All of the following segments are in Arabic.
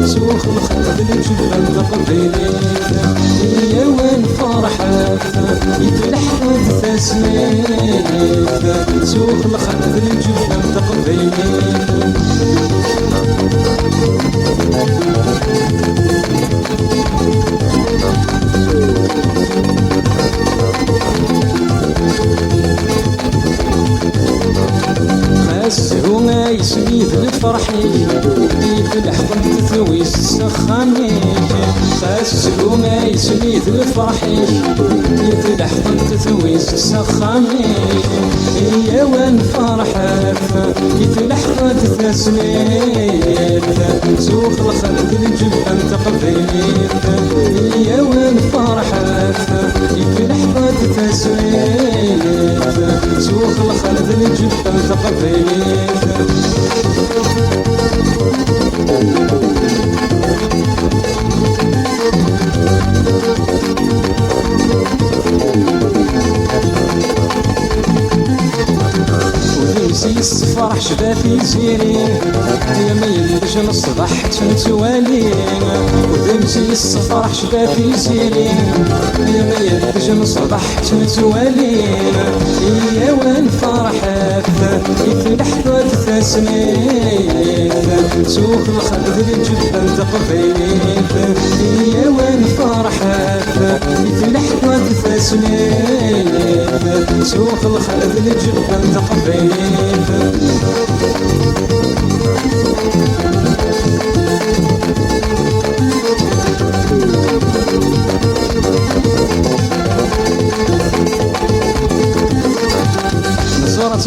سوق الخلد الجبل تقبيليت يا وين فرحة يتلحقد تسنيت سوق الخلد الجبل تقبيليت خاسو ما يسميد الفرحي يفلح قد تثويس السخانيك خاسو ما يسميد الفرحي يفلح قد تثويس السخانيك يا وين فرحك يفلح قد تسنيت سوق الخلد الجبل تقبيليت يا وين فرحك يفلح قد تسنيت سوق الخلد الجبل تقبيليت ونسيس فرح شبابي زيرين يا ما يلبش نصبح تمتوالين ونسيس فرح شبابي زيرين يا ما يلبش نصبح تمتوالين يا وين فرحك يفلح قد تسنيت سوق الخلد الجبل تقبيليت يا وين فرحك يفلح قد تسنيت سوق الخلد الجبل تقبيليت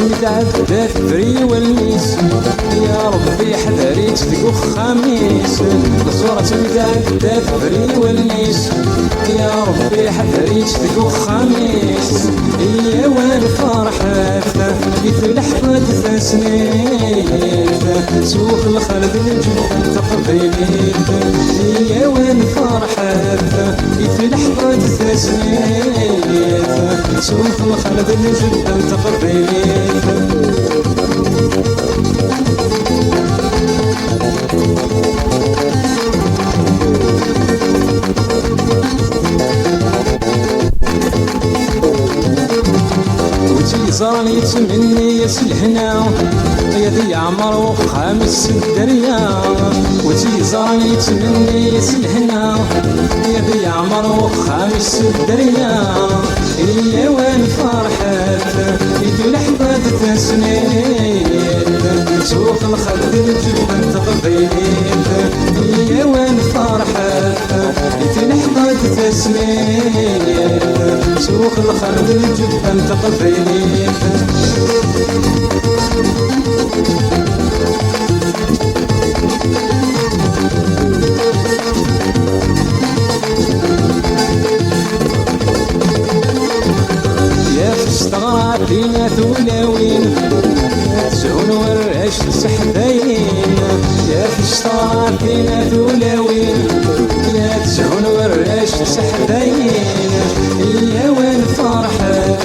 متعدات بري والميس يا ربي حذريت ذقو خميس صورة متعدات بري والميس يا ربي حذريت ذقو خميس يا وين فرحك يفلح قد تسنيت سوق الخلد الجبل تقبيليت يا وين فرحك يفلح قد تسنيت سوق الخلد الجبل تقبيليت وتيزرني يتمني يسلحنا يا ذي عمر وخامس الدريا وتيزرني يتمني يسلحنا يا ذي عمر وخامس الدريا يا وين فرحك يفلح قد تسنيت سوق الخلد الجبل تقبيليت يا وين فرحك يفلح قد تسنيت سوق الخلد الجبل تقبيليت استغرب فينا ثولاوين تسعون والعش سحباين يا استغرب فينا ثولاوين يا تسعون والعش سحباين يا وين فرحك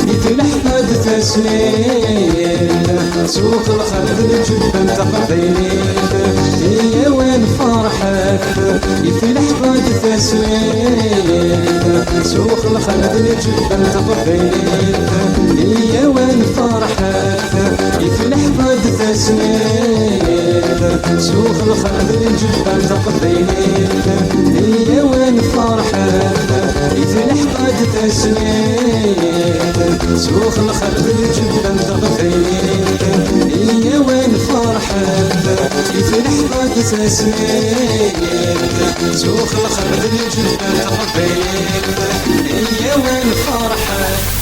يفلح قد تسنيت سوق الخلد الجبل تقبيليت يا وين فرحك يفلح قد تسنيت سوق الخلد الجبل تقبيليت يا وين فرحك يفلح قد تسنيت سوق الخلد الجبل تقبيليت يا وين فرحك يفلح قد تسنيت سوق الخلد الجبل تقبيليت يا وين فرحك يفلح قد تسنيت سوق الخلد الجبل تقبيليت يا وين فرحك